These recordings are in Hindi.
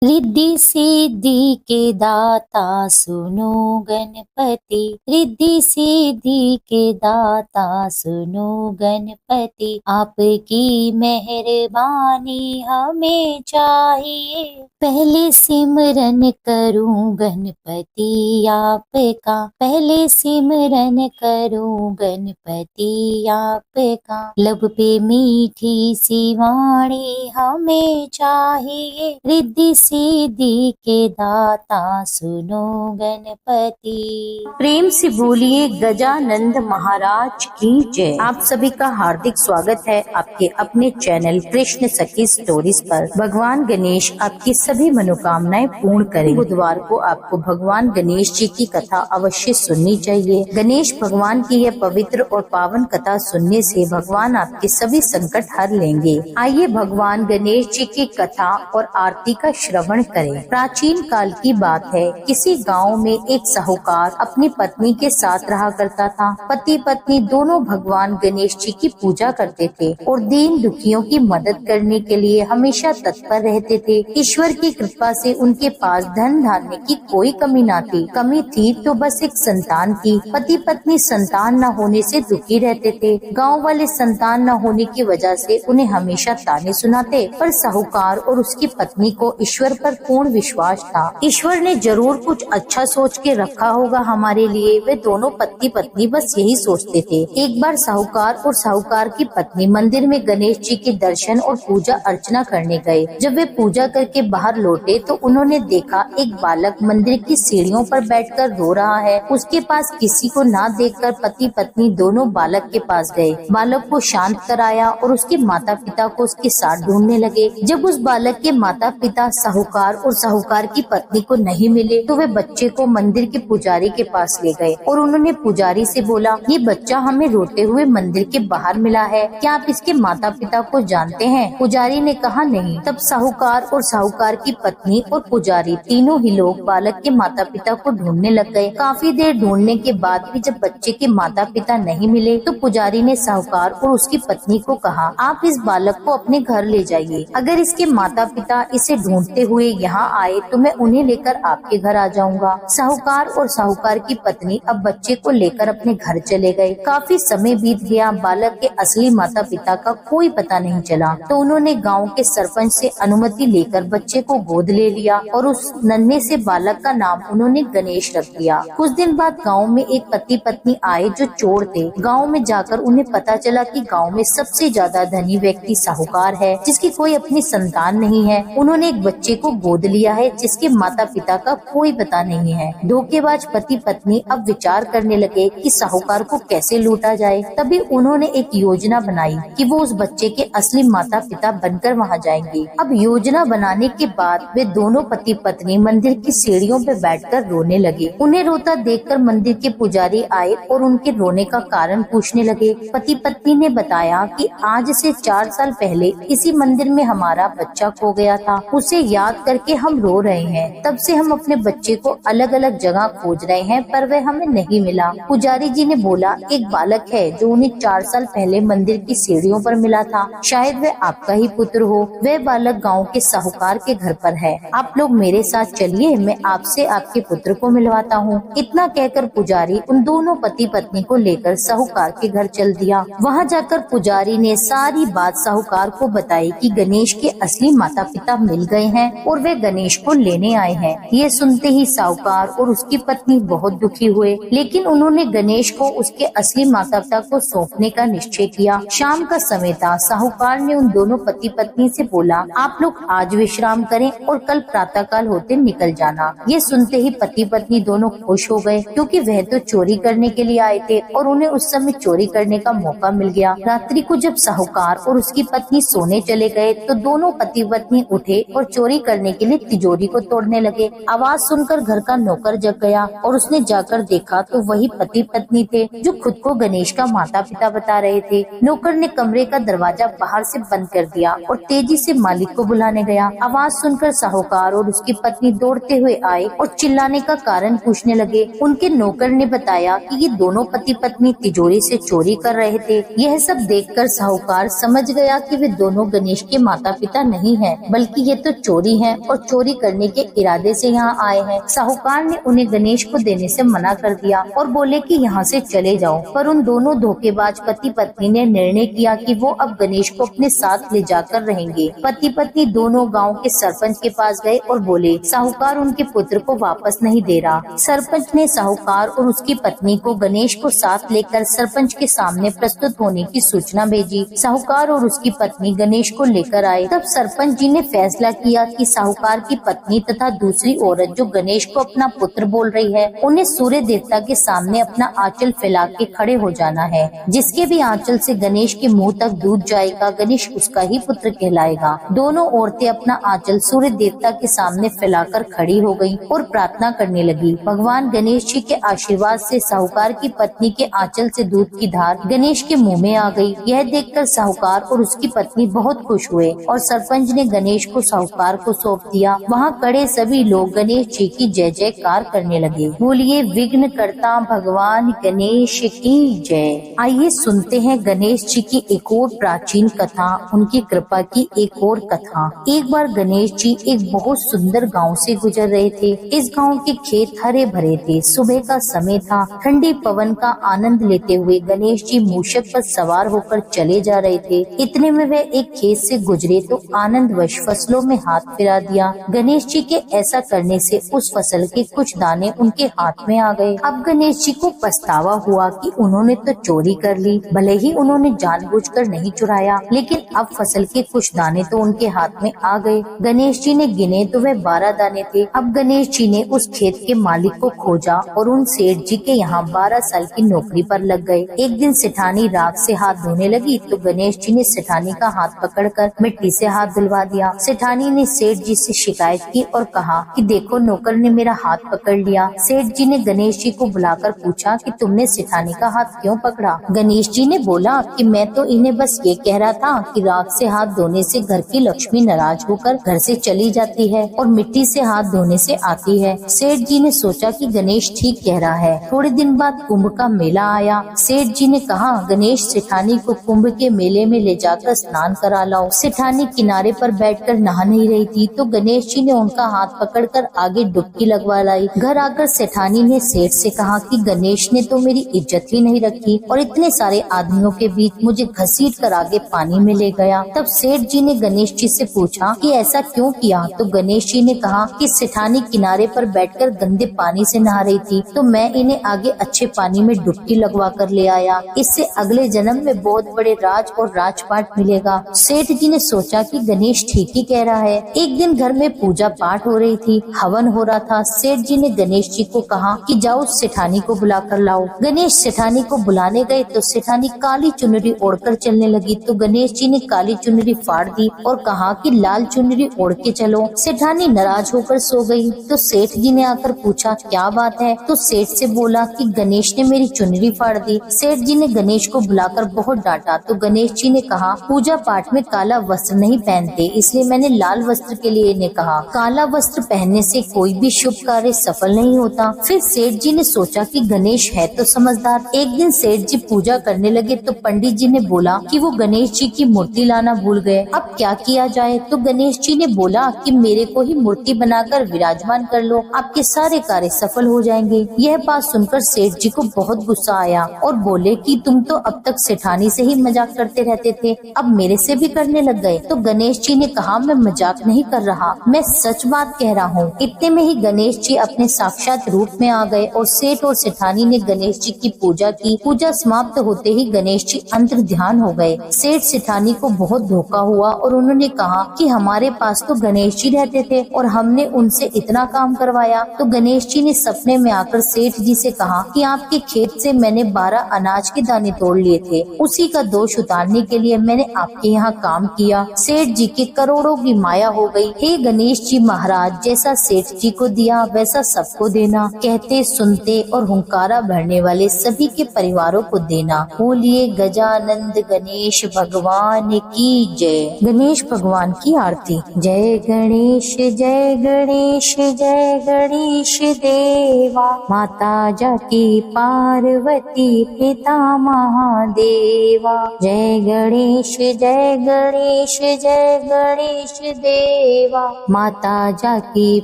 रिद्धि सिद्धि के दाता सुनो गणपति। रिद्धि सिद्धि के दाता सुनो गणपति। आपकी मेहरबानी हमें चाहिए। पहले सिमरन करूं गणपति आपका। पहले सिमरन करूं गणपति आपका। लब पे मीठी सी वाणी हमें चाहिए। रिद्धि सिद्धि के दाता सुनो गणपति। प्रेम से बोलिए गजानंद महाराज की जय। आप सभी का हार्दिक स्वागत है आपके अपने चैनल कृष्ण सखी स्टोरीज पर। भगवान गणेश आपकी सभी मनोकामनाएं पूर्ण करें। बुधवार को आपको भगवान गणेश जी की कथा अवश्य सुननी चाहिए। गणेश भगवान की यह पवित्र और पावन कथा सुनने से भगवान आपके सभी संकट हर लेंगे। आइए भगवान गणेश जी की कथा और आरती का श्रवण करें। प्राचीन काल की बात है। किसी गांव में एक साहूकार अपनी पत्नी के साथ रहा करता था। पति पत्नी दोनों भगवान गणेश जी की पूजा करते थे और दीन दुखियों की मदद करने के लिए हमेशा तत्पर रहते थे। ईश्वर की कृपा से उनके पास धन धान्य की कोई कमी न थी। कमी थी तो बस एक संतान की। पति पत्नी संतान न होने से दुखी रहते थे। गाँव वाले संतान न होने की वजह से उन्हें हमेशा ताने सुनाते, पर साहूकार और उसकी पत्नी को ईश्वर पर पूर्ण विश्वास था। ईश्वर ने जरूर कुछ अच्छा सोच के रखा होगा हमारे लिए। वे दोनों पति पत्नी बस यही सोचते थे। एक बार साहूकार और साहूकार की पत्नी मंदिर में गणेश जी के दर्शन और पूजा अर्चना करने गए। जब वे पूजा करके बाहर लौटे तो उन्होंने देखा एक बालक मंदिर की सीढ़ियों पर बैठकर रो रहा है। उसके पास किसी को ना देखकर पति पत्नी दोनों बालक के पास गए। बालक को शांत कराया और उसके माता पिता को उसके साथ ढूंढने लगे। जब उस बालक के माता पिता साहूकार और साहूकार की पत्नी को नहीं मिले तो वे बच्चे को मंदिर के पुजारी के पास ले गए और उन्होंने पुजारी से बोला, ये बच्चा हमें रोते हुए मंदिर के बाहर मिला है, क्या आप इसके माता पिता को जानते हैं? पुजारी ने कहा नहीं। तब साहूकार और साहूकार की पत्नी और पुजारी तीनों ही लोग बालक के माता पिता को ढूंढने लग गए। काफी देर ढूंढने के बाद भी जब बच्चे के माता पिता नहीं मिले तो पुजारी ने साहूकार और उसकी पत्नी को कहा, आप इस बालक को अपने घर ले जाइए। अगर इसके माता पिता इसे ढूंढते हुए यहाँ आए तो मैं उन्हें लेकर आपके घर आ जाऊंगा। साहूकार और साहूकार की पत्नी अब बच्चे को लेकर अपने घर चले गए। काफी समय बीत गया, बालक के असली माता पिता का कोई पता नहीं चला। तो उन्होंने गांव के सरपंच से अनुमति लेकर बच्चे को गोद ले लिया और उस नन्हे से बालक का नाम उन्होंने गणेश रख दिया। कुछ दिन बाद गाँव में एक पति पत्नी आए जो चोर थे। गाँव में जाकर उन्हें पता चला कि गाँव में सबसे ज्यादा धनी व्यक्ति साहूकार है, जिसकी कोई अपनी संतान नहीं है। उन्होंने एक बच्चे को गोद लिया है जिसके माता पिता का कोई पता नहीं है। धोखेबाज पति पत्नी अब विचार करने लगे कि साहूकार को कैसे लूटा जाए। तभी उन्होंने एक योजना बनाई कि वो उस बच्चे के असली माता पिता बनकर वहाँ जाएंगे। अब योजना बनाने के बाद वे दोनों पति पत्नी मंदिर की सीढ़ियों पे बैठकर रोने लगे। उन्हें रोता देखकर मंदिर के पुजारी आए और उनके रोने का कारण पूछने लगे। पति पत्नी ने बताया कि आज से 4 साल पहले इसी मंदिर में हमारा बच्चा खो गया था। उसे याद करके हम रो रहे हैं। तब से हम अपने बच्चे को अलग अलग जगह खोज रहे हैं पर वह हमें नहीं मिला। पुजारी जी ने बोला, एक बालक है जो उन्हें 4 साल पहले मंदिर की सीढ़ियों पर मिला था। शायद वह आपका ही पुत्र हो। वह बालक गांव के साहूकार के घर पर है। आप लोग मेरे साथ चलिए, मैं आपसे आपके पुत्र को मिलवाता हूँ। इतना कहकर पुजारी उन दोनों पति पत्नी को लेकर साहूकार के घर चल दिया। वहाँ जाकर पुजारी ने सारी बात साहूकार को बताई कि गणेश के असली माता पिता मिल गए हैं और वे गणेश को लेने आए हैं। ये सुनते ही साहूकार और उसकी पत्नी बहुत दुखी हुए, लेकिन उन्होंने गणेश को उसके असली माता पिता को सौंपने का निश्चय किया। शाम का समय था। साहूकार ने उन दोनों पति पत्नी से बोला, आप लोग आज विश्राम करें और कल प्रातःकाल होते निकल जाना। ये सुनते ही पति पत्नी दोनों खुश हो गए, क्योंकि वह तो चोरी करने के लिए आए थे और उन्हें उस समय चोरी करने का मौका मिल गया। रात्रि को जब साहूकार और उसकी पत्नी सोने चले गए तो दोनों पति पत्नी उठे और चोरी करने के लिए तिजोरी को तोड़ने लगे। आवाज सुनकर घर का नौकर जग गया और उसने जाकर देखा तो वही पति पत्नी थे जो खुद को गणेश का माता पिता बता रहे थे। नौकर ने कमरे का दरवाजा बाहर से बंद कर दिया और तेजी से मालिक को बुलाने गया। आवाज सुनकर साहूकार और उसकी पत्नी दौड़ते हुए आए और चिल्लाने का कारण पूछने लगे। उनके नौकर ने बताया कि ये दोनों पति पत्नी तिजोरी से चोरी कर रहे थे। यह सब देखकर साहूकार समझ गया कि वे दोनों गणेश के माता पिता नहीं हैं, बल्कि ये तो चोरी चोरी हैं और चोरी करने के इरादे से यहाँ आए हैं। साहूकार ने उन्हें गणेश को देने से मना कर दिया और बोले कि यहाँ से चले जाओ। पर उन दोनों धोखेबाज पति पत्नी ने निर्णय किया कि वो अब गणेश को अपने साथ ले जाकर रहेंगे। पति पत्नी दोनों गाँव के सरपंच के पास गए और बोले साहूकार उनके पुत्र को वापस नहीं दे रहा। सरपंच ने साहूकार और उसकी पत्नी को गणेश को साथ लेकर सरपंच के सामने प्रस्तुत होने की सूचना भेजी। साहूकार और उसकी पत्नी गणेश को लेकर आए। तब सरपंच जी ने फैसला किया कि साहूकार की पत्नी तथा दूसरी औरत जो गणेश को अपना पुत्र बोल रही है, उन्हें सूर्य देवता के सामने अपना आंचल फैला के खड़े हो जाना है। जिसके भी आंचल से गणेश के मुंह तक दूध जाएगा, गणेश उसका ही पुत्र कहलाएगा। दोनों औरतें अपना आंचल सूर्य देवता के सामने फैलाकर खड़ी हो गयी और प्रार्थना करने लगी। भगवान गणेश जी के आशीर्वाद से साहूकार की पत्नी के आंचल से दूध की धार गणेश के मुंह में आ गई। यह देखकर साहूकार और उसकी पत्नी बहुत खुश हुए और सरपंच ने गणेश को साहूकार को सौंप दिया। वहाँ खड़े सभी लोग गणेश जी की जय जयकार करने लगे। बोलिए विघ्न कर्ता भगवान गणेश की जय। आइए सुनते हैं गणेश जी की एक और प्राचीन कथा, उनकी कृपा की एक और कथा। एक बार गणेश जी एक बहुत सुंदर गांव से गुजर रहे थे। इस गांव के खेत हरे भरे थे। सुबह का समय था। ठंडी पवन का आनंद लेते हुए गणेश जी मूषक पर सवार होकर चले जा रहे थे। इतने में वे एक खेत से गुजरे तो आनंदवश फसलों में हाथ फिरा दिया। गणेश जी के ऐसा करने से उस फसल के कुछ दाने उनके हाथ में आ गए। अब गणेश जी को पछतावा हुआ कि उन्होंने तो चोरी कर ली। भले ही उन्होंने जानबूझकर नहीं चुराया, लेकिन अब फसल के कुछ दाने तो उनके हाथ में आ गए। गणेश जी ने गिने तो वे 12 दाने थे। अब गणेश जी ने उस खेत के मालिक को खोजा और उन सेठ जी के यहाँ 12 साल की नौकरी पर लग गए। एक दिन सेठानी राख से हाथ धोने लगी तो गणेश जी ने सेठानी का हाथ पकड़कर मिट्टी से हाथ धुलवा दिया। सेठानी ने सेठ जी से शिकायत की और कहा कि देखो नौकर ने मेरा हाथ पकड़ लिया। सेठ जी ने गणेश जी को बुलाकर पूछा कि तुमने सेठानी का हाथ क्यों पकड़ा? गणेश जी ने बोला कि मैं तो इन्हें बस ये कह रहा था कि राख से हाथ धोने से घर की लक्ष्मी नाराज होकर घर से चली जाती है और मिट्टी से हाथ धोने से आती है। सेठ जी ने सोचा कि गणेश ठीक कह रहा है। थोड़े दिन बाद कुंभ का मेला आया। सेठ जी ने कहा गणेश सेठानी को कुंभ के मेले में ले जाकर स्नान करा लाओ। सेठानी किनारे पर बैठकर नहा नहीं रही थी तो गणेश जी ने उनका हाथ पकड़कर आगे डुबकी लगवा लाई। घर आकर सेठानी ने सेठ से कहा कि गणेश ने तो मेरी इज्जत ही नहीं रखी और इतने सारे आदमियों के बीच मुझे घसीट कर आगे पानी में ले गया। तब सेठ जी ने गणेश जी से पूछा कि ऐसा क्यों किया? तो गणेश जी ने कहा कि सेठानी किनारे पर बैठकर गंदे पानी से नहा रही थी तो मैं इन्हें आगे अच्छे पानी में डुबकी लगवा कर ले आया। इससे अगले जन्म में बहुत बड़े राज और राजपाट मिलेगा। सेठ जी ने सोचा कि गणेश ठीक ही कह रहा है। एक दिन घर में पूजा पाठ हो रही थी, हवन हो रहा था। सेठ जी ने गणेश जी को कहा कि जाओ सेठानी को बुला कर लाओ। गणेश सेठानी को बुलाने गए तो सेठानी काली चुनरी ओढ़कर चलने लगी तो गणेश जी ने काली चुनरी फाड़ दी और कहा कि लाल चुनरी ओढ़ के चलो। सेठानी नाराज होकर सो गई। तो सेठ जी ने आकर पूछा क्या बात है? तो सेठ से बोला कि गणेश ने मेरी चुनरी फाड़ दी। सेठ जी ने गणेश को बुलाकर बहुत डांटा तो गणेश जी ने कहा पूजा पाठ में काला वस्त्र नहीं पहनते, इसलिए मैंने लाल वस्त्र के लिए इन्हें कहा। काला वस्त्र पहनने से कोई भी शुभ कार्य सफल नहीं होता। फिर सेठ जी ने सोचा कि गणेश है तो समझदार। एक दिन सेठ जी पूजा करने लगे तो पंडित जी ने बोला कि वो गणेश जी की मूर्ति लाना भूल गए। अब क्या किया जाए? तो गणेश जी ने बोला कि मेरे को ही मूर्ति बनाकर विराजमान कर लो, आपके सारे कार्य सफल हो जाएंगे। यह बात सुनकर सेठ जी को बहुत गुस्सा आया और बोले कि तुम तो अब तक सेठानी से ही मजाक करते रहते थे, अब मेरे से भी करने लग गए। तो गणेश जी ने कहा मैं मजाक नहीं कर रहा, मैं सच बात कह रहा हूँ। इतने में ही गणेश जी अपने साक्षात रूप में आ गए और सेठ और सेठानी ने गणेश जी की पूजा की। पूजा समाप्त होते ही गणेश जी अंतर ध्यान हो गए। सेठ सेठानी को बहुत धोखा हुआ और उन्होंने कहा कि हमारे पास तो गणेश जी रहते थे और हमने उनसे इतना काम करवाया। तो गणेश जी ने सपने में आकर सेठ जी से कहा कि आपके खेत से मैंने 12 अनाज के दाने तोड़ लिए थे, उसी का दोष उतारने के लिए मैंने आपके यहाँ काम किया। सेठ जी के करोड़ों की माया हो गई। हे गणेश जी महाराज, जैसा सेठ जी को दिया वैसा सबको देना, कहते सुनते और हुंकारा भरने वाले सभी के परिवारों को देना। बोलिए गजानंद गणेश भगवान की जय। गणेश भगवान की आरती। जय गणेश जय गणेश जय गणेश देवा, माता जाकी पार्वती पिता महादेवा। जय गणेश जय गणेश जय गणेश देवा। देवा। माता जाकी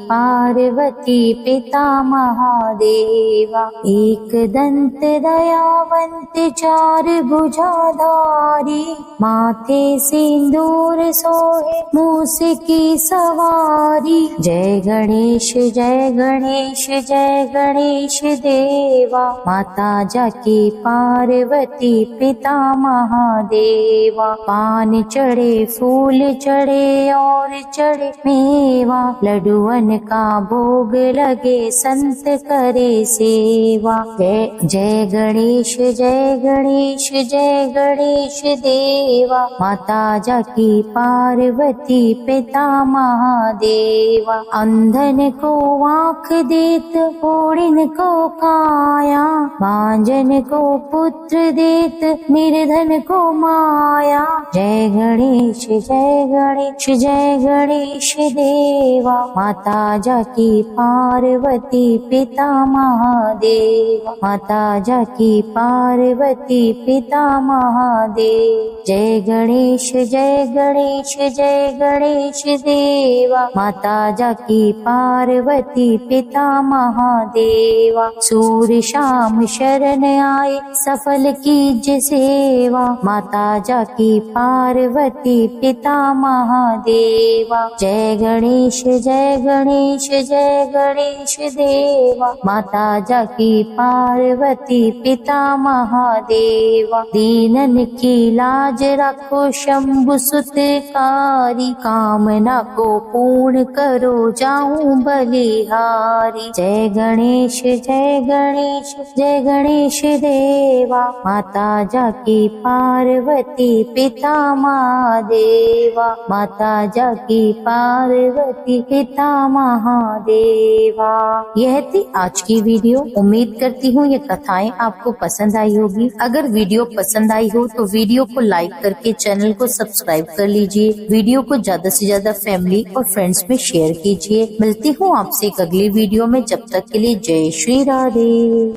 पार्वती पिता महादेवा। एक दंत दयावंत चार भुजाधारी, माथे सिंदूर सोहे मूस की सवारी। जय गणेश जय गणेश जय गणेश देवा। माता जाकी पार्वती पिता महादेवा। पान चढ़े फूल चढ़े और चढ़े मेवा, लड्डुअन का भोग लगे संत करे सेवा। जय जय गणेश जय गणेश जय गणेश देवा। माता जाकी पार्वती पिता महादेवा। अंधन को आँख देत ओढ़िन को काया, बांझन को पुत्र देत निर्धन को माया। जय गणेश जय गणेश जय गणेश देवा। माता जाकी पार्वती पिता महादेवा। माता जाकी पार्वती पिता महादेव। जय गणेश जय गणेश जय गणेश देवा। माता जाकी पार्वती पिता महादेवा। सूर्य शाम शरण आए सफल कीज सेवा, माता जाकी पार्वती पिता महादेवा। जय गणेश जय गणेश जय गणेश देवा। माता जाकी पार्वती पिता महादेवा। दीनन की लाज रखो शंभु सुतकारी, कामना को पूर्ण करो जाऊं बलिहारी। जय गणेश जय गणेश जय गणेश देवा। माता जाकी पार्वती पिता महादेवा। माता जाकी पार्वती पिता महादेवा। यह थी आज की वीडियो। उम्मीद करती हूँ ये कथाएं आपको पसंद आई होगी। अगर वीडियो पसंद आई हो तो वीडियो को लाइक करके चैनल को सब्सक्राइब कर लीजिए। वीडियो को ज्यादा से ज्यादा फैमिली और फ्रेंड्स में शेयर कीजिए। मिलती हूँ आपसे एक अगली वीडियो में, जब तक के लिए जय श्री राधे।